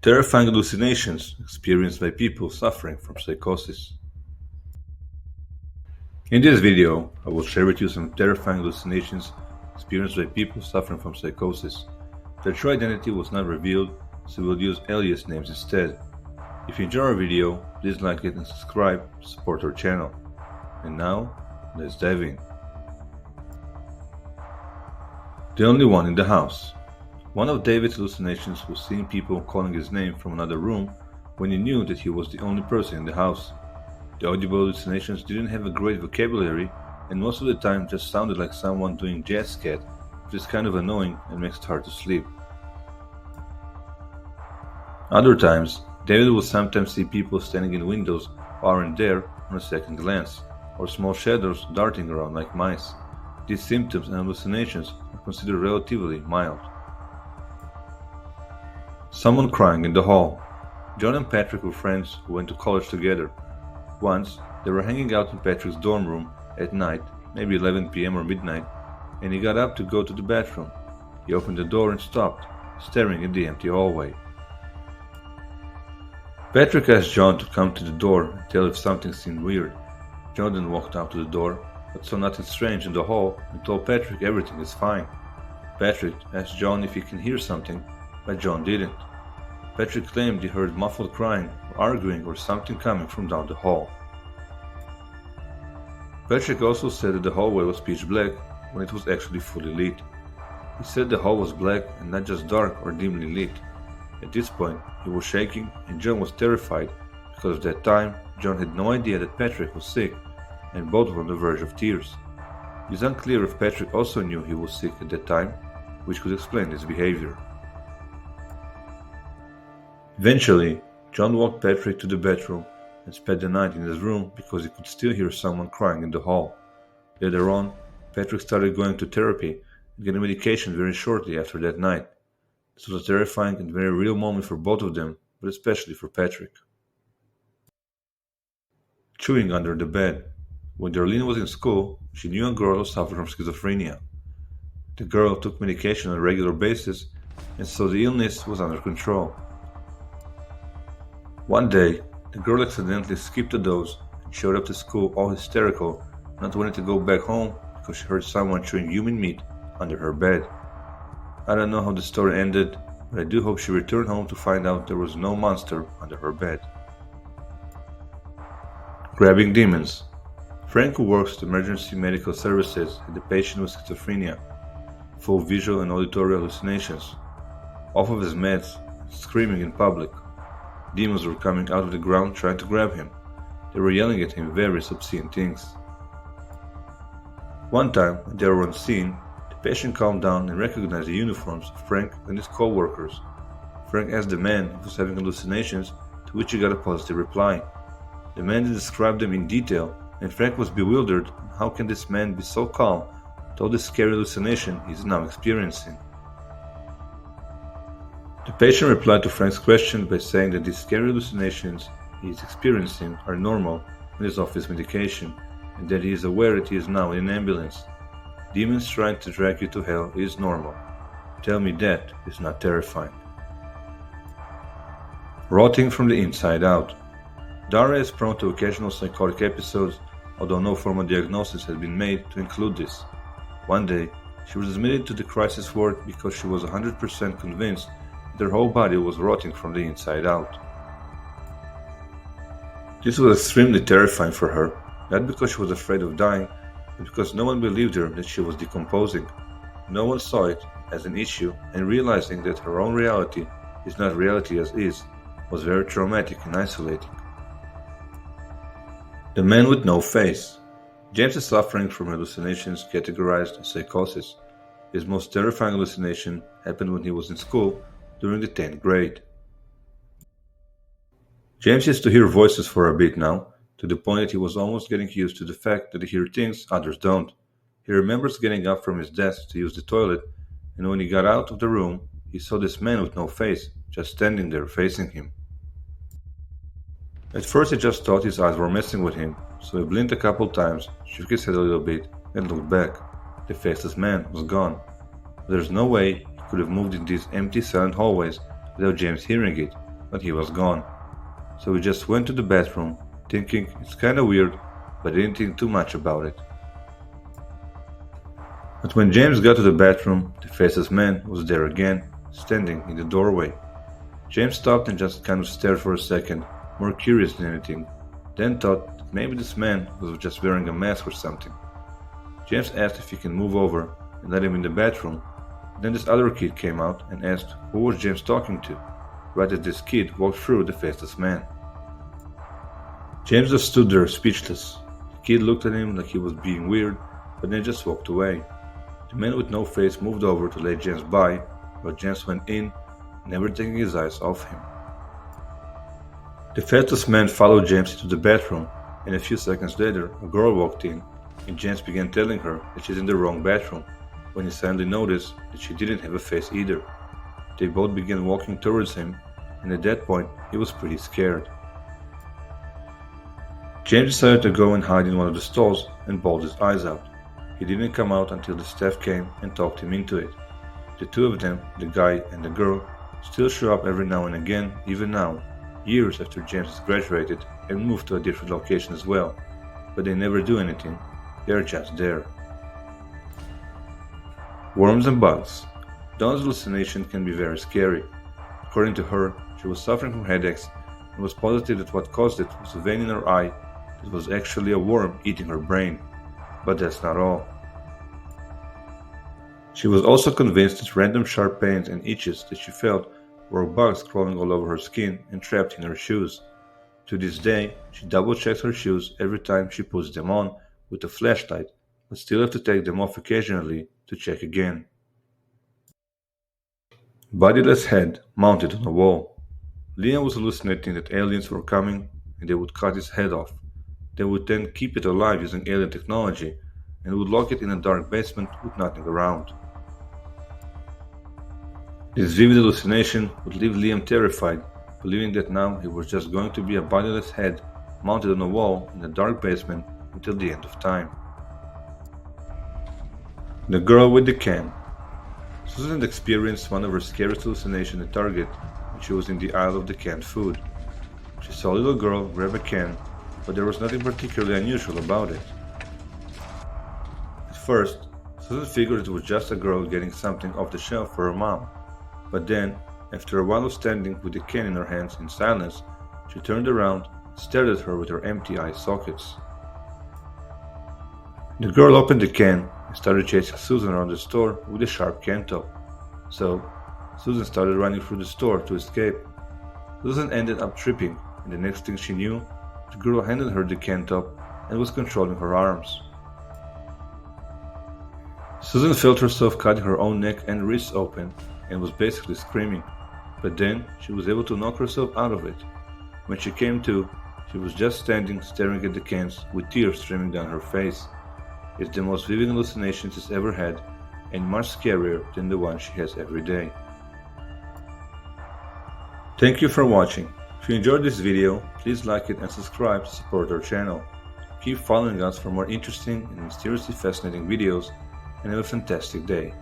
Terrifying hallucinations experienced by people suffering from psychosis. In this video, I will share with you some terrifying hallucinations experienced by people suffering from psychosis. Their true identity was not revealed, so we'll use alias names instead. If you enjoy our video, please like it and subscribe to support our channel. And now, let's dive in. The only one in the house. One of David's hallucinations was seeing people calling his name from another room when he knew that he was the only person in the house. The audible hallucinations didn't have a great vocabulary and most of the time just sounded like someone doing jazz scat, which is kind of annoying and makes it hard to sleep. Other times, David would sometimes see people standing in windows who aren't there on a second glance, or small shadows darting around like mice. These symptoms and hallucinations are considered relatively mild. Someone crying in the hall. John and Patrick were friends who went to college together. Once, they were hanging out in Patrick's dorm room at night, maybe 11 p.m. or midnight, and he got up to go to the bathroom. He opened the door and stopped, staring at the empty hallway. Patrick asked John to come to the door and tell if something seemed weird. John then walked out to the door, but saw nothing strange in the hall and told Patrick everything is fine. Patrick asked John if he can hear something, but John didn't. Patrick claimed he heard muffled crying or arguing or something coming from down the hall. Patrick also said that the hallway was pitch black when it was actually fully lit. He said the hall was black and not just dark or dimly lit. At this point, he was shaking and John was terrified because at that time, John had no idea that Patrick was sick and both were on the verge of tears. It is unclear if Patrick also knew he was sick at that time, which could explain his behavior. Eventually, John walked Patrick to the bedroom and spent the night in his room because he could still hear someone crying in the hall. Later on, Patrick started going to therapy and getting medication very shortly after that night. This was a terrifying and very real moment for both of them, but especially for Patrick. Chewing under the bed. When Darlene was in school, she knew a girl who suffered from schizophrenia. The girl took medication on a regular basis, and so the illness was under control. One day, the girl accidentally skipped a dose and showed up to school all hysterical, not wanting to go back home because she heard someone chewing human meat under her bed. I don't know how the story ended, but I do hope she returned home to find out there was no monster under her bed. Grabbing demons. Frank, who works at emergency medical services, had a patient with schizophrenia, full visual and auditory hallucinations, off of his meds, screaming in public. Demons were coming out of the ground trying to grab him. They were yelling at him various obscene things. One time, when they were on scene, the patient calmed down and recognized the uniforms of Frank and his co-workers. Frank asked the man if he was having hallucinations, to which he got a positive reply. The man then described them in detail, and Frank was bewildered. How can this man be so calm with all this scary hallucination he is now experiencing? The patient replied to Frank's question by saying that these scary hallucinations he is experiencing are normal and is off his medication, and that he is aware that he is now in an ambulance. Demons trying to drag you to hell is normal. Tell me that is not terrifying. Rotting from the inside out. Dara is prone to occasional psychotic episodes, although no formal diagnosis has been made to include this. One day, she was admitted to the crisis ward because she was 100% convinced that her whole body was rotting from the inside out. This was extremely terrifying for her, not because she was afraid of dying, but because no one believed her that she was decomposing. No one saw it as an issue, and realizing that her own reality is not reality as is was very traumatic and isolating. The man with no face. James is suffering from hallucinations categorized as psychosis. His most terrifying hallucination happened when he was in school during the 10th grade. James used to hear voices for a bit now, to the point that he was almost getting used to the fact that he hears things others don't. He remembers getting up from his desk to use the toilet, and when he got out of the room, he saw this man with no face, just standing there facing him. At first he just thought his eyes were messing with him, so he blinked a couple times, shook his head a little bit, and looked back. The faceless man was gone. There's no way he could have moved in these empty, silent hallways without James hearing it, but he was gone. So he just went to the bathroom, thinking it's kinda weird, but didn't think too much about it. But when James got to the bathroom, the faceless man was there again, standing in the doorway. James stopped and just kind of stared for a second, more curious than anything, then thought that maybe this man was just wearing a mask or something. James asked if he can move over and let him in the bathroom. Then this other kid came out and asked who was James talking to, right as this kid walked through the faceless man. James just stood there speechless. The kid looked at him like he was being weird, but then just walked away. The man with no face moved over to let James by, but James went in, never taking his eyes off him. The faceless man followed James into the bathroom, and a few seconds later a girl walked in, and James began telling her that she's in the wrong bathroom, when he suddenly noticed that she didn't have a face either. They both began walking towards him, and at that point he was pretty scared. James decided to go and hide in one of the stalls and bawled his eyes out. He didn't come out until the staff came and talked him into it. The two of them, the guy and the girl, still show up every now and again, even now, years after James has graduated and moved to a different location as well, but they never do anything, they're just there. Worms and bugs. Dawn's hallucination can be very scary. According to her, she was suffering from headaches and was positive that what caused it was a vein in her eye that was actually a worm eating her brain. But that's not all. She was also convinced that random sharp pains and itches that she felt were bugs crawling all over her skin and trapped in her shoes. To this day, she double-checks her shoes every time she puts them on with a flashlight, but still have to take them off occasionally to check again. Bodiless head mounted on a wall. Liam was hallucinating that aliens were coming and they would cut his head off. They would then keep it alive using alien technology and would lock it in a dark basement with nothing around. This vivid hallucination would leave Liam terrified, believing that now he was just going to be a bodiless head mounted on a wall in a dark basement until the end of time. The girl with the can. Susan experienced one of her scariest hallucinations at Target when she was in the aisle of the canned food. She saw a little girl grab a can, but there was nothing particularly unusual about it. At first, Susan figured it was just a girl getting something off the shelf for her mom, but then, after a while of standing with the can in her hands in silence, she turned around and stared at her with her empty eye sockets. The girl opened the can and started chasing Susan around the store with a sharp can top. So, Susan started running through the store to escape. Susan ended up tripping, and the next thing she knew, the girl handed her the can top and was controlling her arms. Susan felt herself cutting her own neck and wrists open and was basically screaming, but then she was able to knock herself out of it. When she came to, she was just standing staring at the cans with tears streaming down her face. It's the most vivid hallucination she's ever had, and much scarier than the one she has every day. Thank you for watching. If you enjoyed this video, please like it and subscribe to support our channel. Keep following us for more interesting and mysteriously fascinating videos, and have a fantastic day.